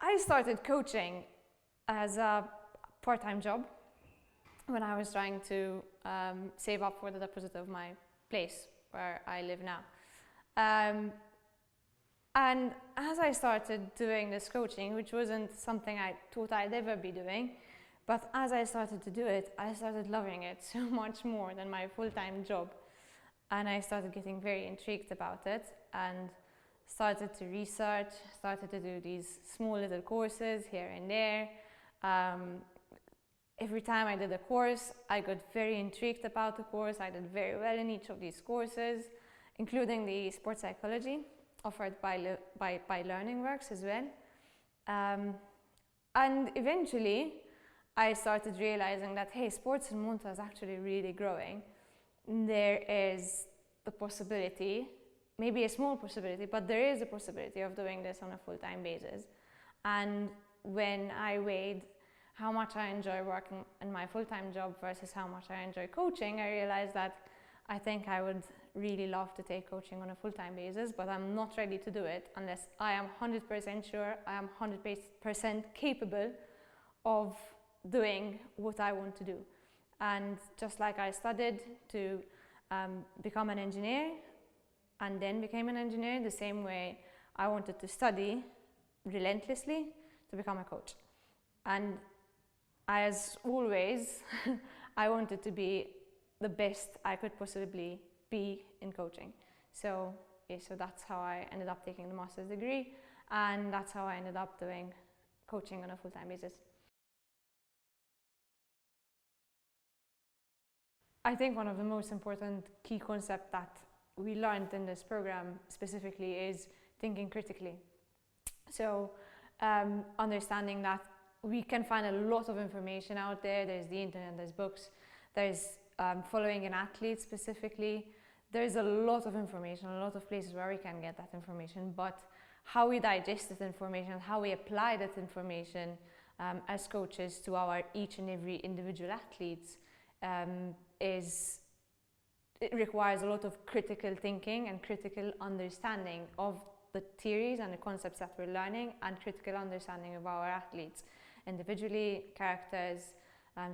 I started coaching as a part-time job when I was trying to save up for the deposit of my place where I live now. And as I started doing this coaching, which wasn't something I thought I'd ever be doing, but as I started to do it, I started loving it so much more than my full-time job. And I started getting very intrigued about it and started to research, started to do these small little courses here and there. Every time I did a course, I got very intrigued about the course. I did very well in each of these courses, including the sports psychology offered by LearningWorks as well. And eventually, I started realizing that, hey, sports in Malta is actually really growing. There is the possibility, maybe a small possibility, but there is a possibility of doing this on a full-time basis. And when I weighed how much I enjoy working in my full-time job versus how much I enjoy coaching, I realized that I think I would really love to take coaching on a full-time basis, but I'm not ready to do it unless I am 100% sure I am 100% capable of doing what I want to do. And just like I studied to become an engineer and then became an engineer, the same way I wanted to study relentlessly to become a coach. And as always, I wanted to be the best I could possibly be in coaching. So that's how I ended up taking the master's degree, and that's how I ended up doing coaching on a full-time basis. I think one of the most important key concepts that we learned in this program specifically is thinking critically. So understanding that we can find a lot of information out there. There's the internet, there's books, there's following an athlete specifically. There's a lot of information, a lot of places where we can get that information, but how we digest that information, how we apply that information as coaches to our each and every individual athletes it requires a lot of critical thinking and critical understanding of the theories and the concepts that we're learning, and critical understanding of our athletes individually, characters,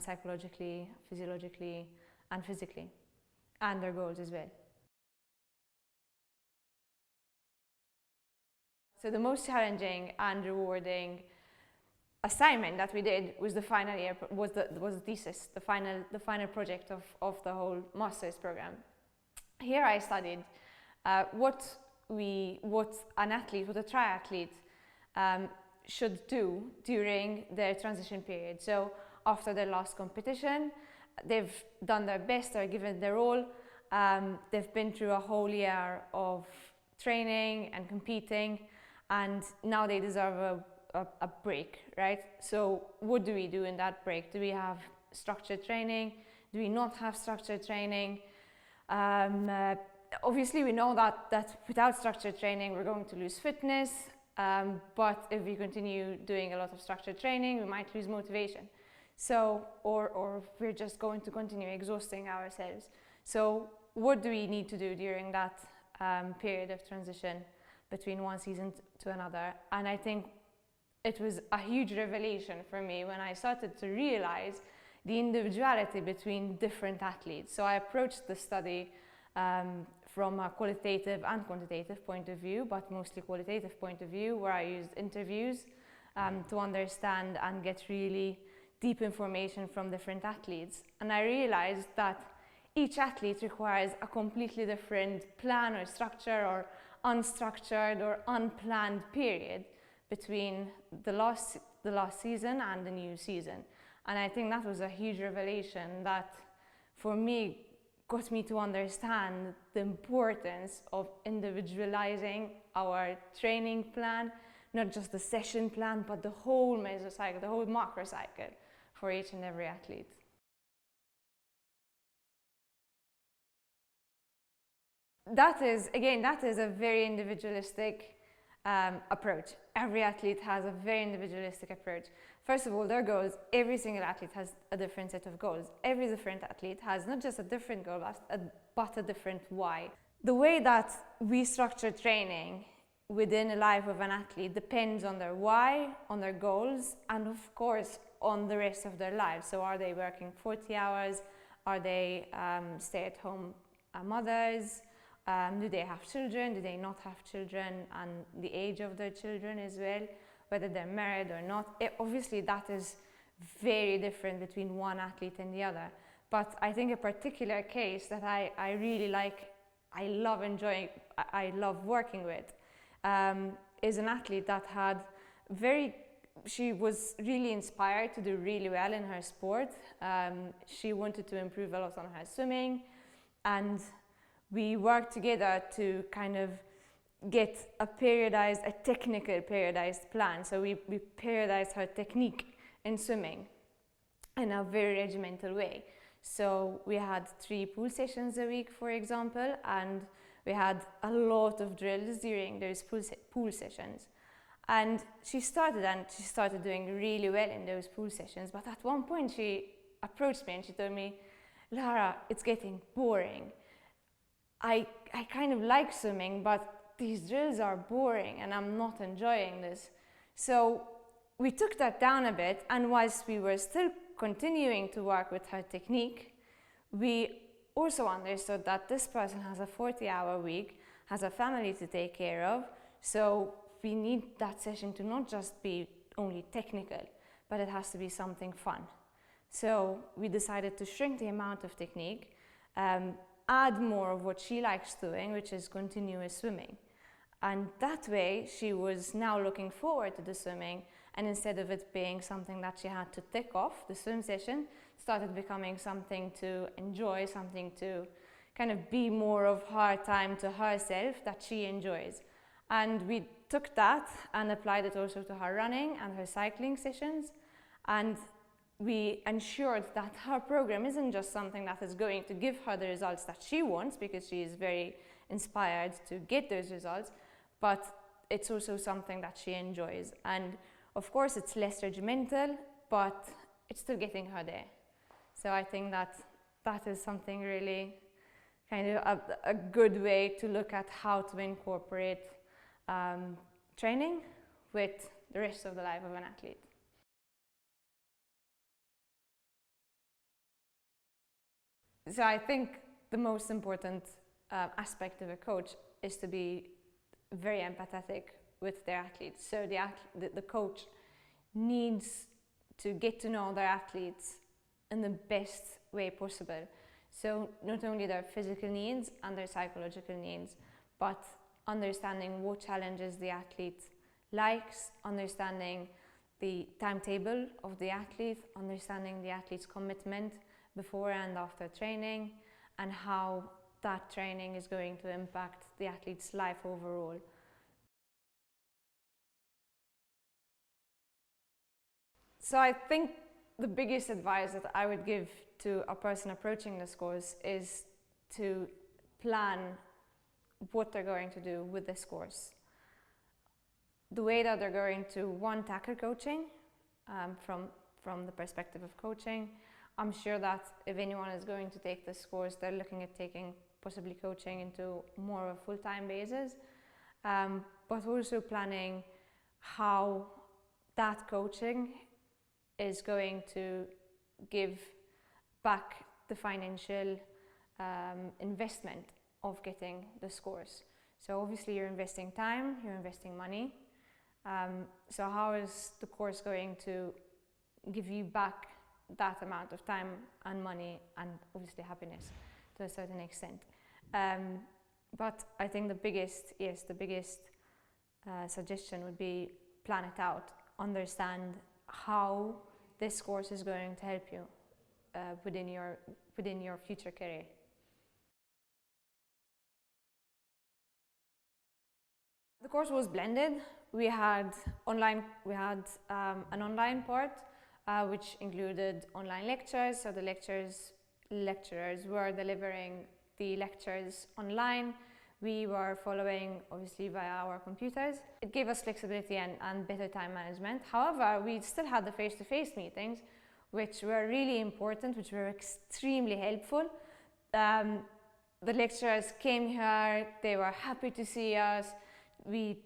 psychologically, physiologically, and physically, and their goals as well. So the most challenging and rewarding assignment that we did was the final year, was the thesis, the final project of the whole master's program. Here I studied what a triathlete should do during their transition period. So after their last competition, they've done their best, they're given their all, they've been through a whole year of training and competing, and now they deserve a break, right? So what do we do in that break? Do we have structured training? Do we not have structured training? Obviously we know that without structured training we're going to lose fitness, but if we continue doing a lot of structured training we might lose motivation. So, or we're just going to continue exhausting ourselves. So what do we need to do during that period of transition between one season to another? And I think it was a huge revelation for me when I started to realize the individuality between different athletes. So I approached the study from a qualitative and quantitative point of view, but mostly qualitative point of view, where I used interviews to understand and get really deep information from different athletes. And I realized that each athlete requires a completely different plan or structure or unstructured or unplanned period between the last season and the new season. And I think that was a huge revelation that for me got me to understand the importance of individualizing our training plan, not just the session plan, but the whole mesocycle, the whole macro cycle for each and every athlete. That is a very individualistic approach. Every athlete has a very individualistic approach. First of all, their goals, every single athlete has a different set of goals. Every different athlete has not just a different goal, but a different why. The way that we structure training within the life of an athlete depends on their why, on their goals, and of course on the rest of their lives. So are they working 40 hours? Are they stay-at-home mothers? Do they have children? Do they not have children? And the age of their children as well, whether they're married or not. Obviously that is very different between one athlete and the other. But I think a particular case that I really like, I love working with, is an athlete that she was really inspired to do really well in her sport. She wanted to improve a lot on her swimming, and we worked together to kind of get a technical periodized plan. So we periodized her technique in swimming in a very regimental way. So we had 3 pool sessions a week, for example, and we had a lot of drills during those pool sessions. And she started doing really well in those pool sessions. But at one point she approached me and she told me, "Lara, it's getting boring. I kind of like swimming, but these drills are boring and I'm not enjoying this." So we took that down a bit, and whilst we were still continuing to work with her technique, we also understood that this person has a 40-hour week, has a family to take care of, so we need that session to not just be only technical, but it has to be something fun. So we decided to shrink the amount of technique, add more of what she likes doing, which is continuous swimming. And that way she was now looking forward to the swimming, and instead of it being something that she had to tick off, the swim session started becoming something to enjoy, something to kind of be more of her time to herself that she enjoys. And we took that and applied it also to her running and her cycling sessions, and we ensured that her program isn't just something that is going to give her the results that she wants, because she is very inspired to get those results, but it's also something that she enjoys. And of course it's less regimental, but it's still getting her there. So I think that is something really kind of a good way to look at how to incorporate training with the rest of the life of an athlete. So I think the most important aspect of a coach is to be very empathetic with their athletes. So the coach needs to get to know their athletes in the best way possible. So not only their physical needs and their psychological needs, but understanding what challenges the athlete likes, understanding the timetable of the athlete, understanding the athlete's commitment before and after training, and how that training is going to impact the athlete's life overall. So I think the biggest advice that I would give to a person approaching this course is to plan what they're going to do with this course. The way that they're going to tackle coaching from the perspective of coaching. I'm sure that if anyone is going to take this course, they're looking at taking possibly coaching into more of a full-time basis, but also planning how that coaching is going to give back the financial investment of getting this course. So obviously you're investing time, you're investing money. So how is the course going to give you back that amount of time and money and obviously happiness to a certain extent? But I think the biggest suggestion would be plan it out, understand how this course is going to help you within your future career. The course was blended. We had an online part which included online lectures. So the lecturers were delivering the lectures online. We were following obviously via our computers. It gave us flexibility and better time management. However, we still had the face-to-face meetings, which were really important, which were extremely helpful. The lecturers came here, they were happy to see us. We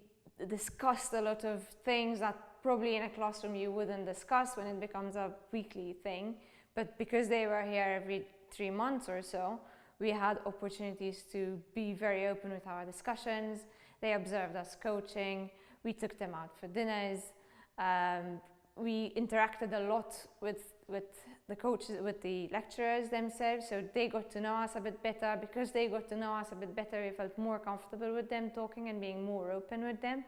discussed a lot of things that probably in a classroom you wouldn't discuss when it becomes a weekly thing. But because they were here every 3 months or so, we had opportunities to be very open with our discussions. They observed us coaching. We took them out for dinners. We interacted a lot with the coaches, with the lecturers themselves, so they got to know us a bit better. Because they got to know us a bit better, we felt more comfortable with them talking and being more open with them.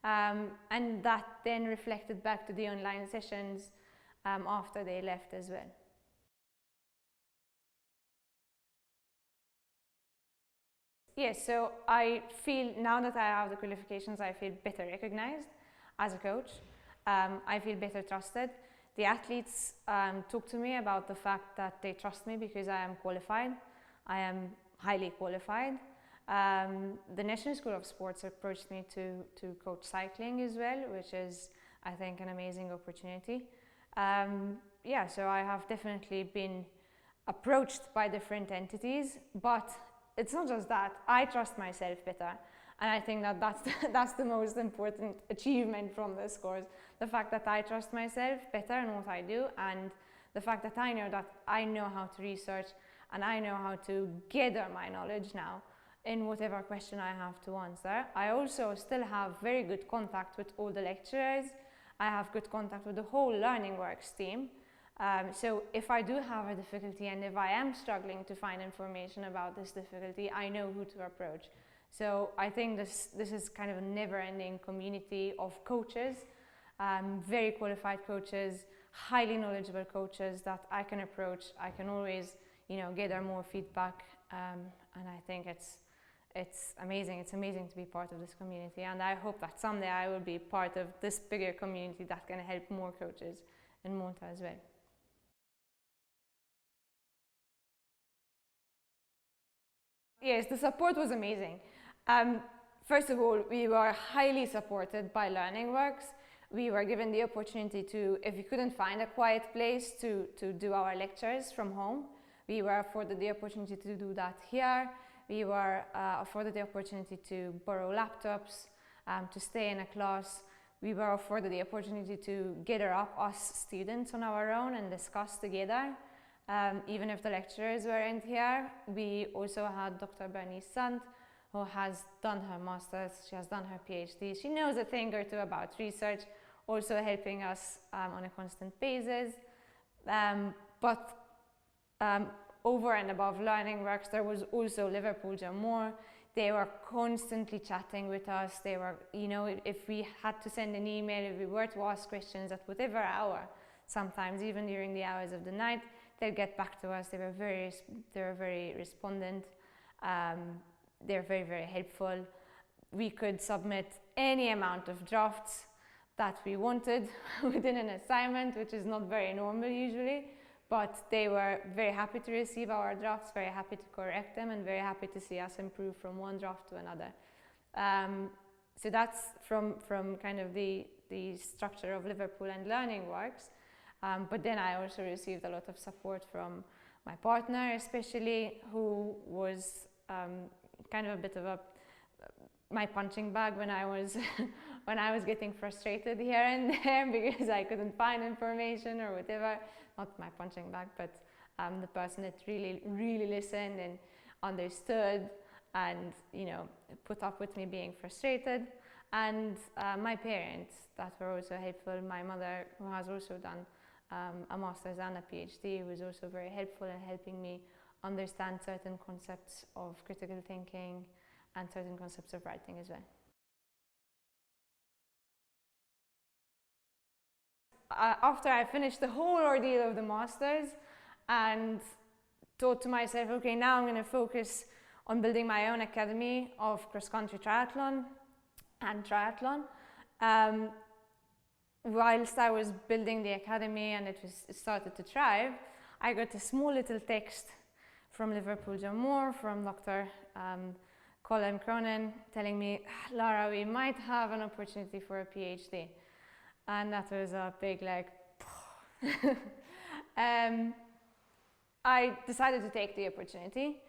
And that then reflected back to the online sessions after they left as well. Yes, so I feel now that I have the qualifications, I feel better recognized as a coach. I feel better trusted. The athletes talk to me about the fact that they trust me because I am qualified. I am highly qualified. The National School of Sports approached me to coach cycling as well, which is, I think, an amazing opportunity. Yeah, so I have definitely been approached by different entities, but it's not just that. I trust myself better. And I think that that's the most important achievement from this course. The fact that I trust myself better in what I do, and the fact that I know how to research and I know how to gather my knowledge now in whatever question I have to answer. I also still have very good contact with all the lecturers. I have good contact with the whole Learning Works team. So if I do have a difficulty and if I am struggling to find information about this difficulty, I know who to approach. So I think this is kind of a never-ending community of coaches, very qualified coaches, highly knowledgeable coaches that I can approach. I can always, gather more feedback, and I think it's amazing. It's amazing to be part of this community, and I hope that someday I will be part of this bigger community that can help more coaches in Malta as well. Yes, the support was amazing. First of all, we were highly supported by Learning Works. We were given the opportunity to, if we couldn't find a quiet place to do our lectures from home, we were afforded the opportunity to do that here. We were afforded the opportunity to borrow laptops, to stay in a class. We were afforded the opportunity to gather up us students on our own and discuss together. Even if the lecturers weren't here, we also had Dr. Bernice Sant, who has done her master's, she has done her PhD. She knows a thing or two about research, also helping us on a constant basis. But over and above Learning Works, there was also Liverpool Jamor. They were constantly chatting with us. They were, if we had to send an email, if we were to ask questions at whatever hour, sometimes even during the hours of the night, they'd get back to us. They were very respondent. They're very, very helpful. We could submit any amount of drafts that we wanted within an assignment, which is not very normal usually, but they were very happy to receive our drafts, very happy to correct them, and very happy to see us improve from one draft to another. So that's from kind of the structure of Liverpool and Learning Works. But then I also received a lot of support from my partner, especially, who was kind of a bit of my punching bag when I was when I was getting frustrated here and there because I couldn't find information or whatever. Not my punching bag, but the person that really listened and understood and put up with me being frustrated. And my parents that were also helpful. My mother, who has also done a master's and a PhD, was also very helpful in helping me understand certain concepts of critical thinking and certain concepts of writing as well. After I finished the whole ordeal of the master's and thought to myself, okay, now I'm going to focus on building my own academy of cross-country triathlon and triathlon. Whilst I was building the academy and it started to thrive, I got a small little text from Liverpool Jamor, from Dr. Colin Cronin, telling me, Lara, we might have an opportunity for a PhD. And that was a big I decided to take the opportunity.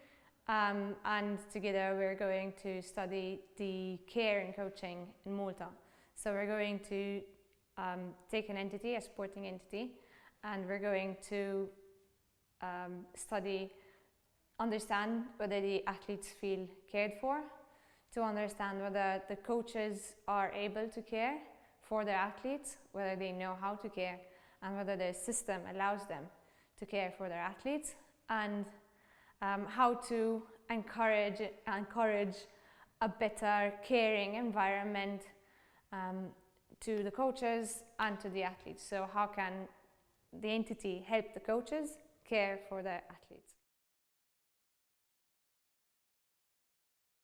and together we're going to study the care and coaching in Malta. So we're going to take an entity, a sporting entity, and we're going to understand whether the athletes feel cared for, to understand whether the coaches are able to care for their athletes, whether they know how to care, and whether the system allows them to care for their athletes, and how to encourage a better caring environment to the coaches and to the athletes. So how can the entity help the coaches care for their athletes?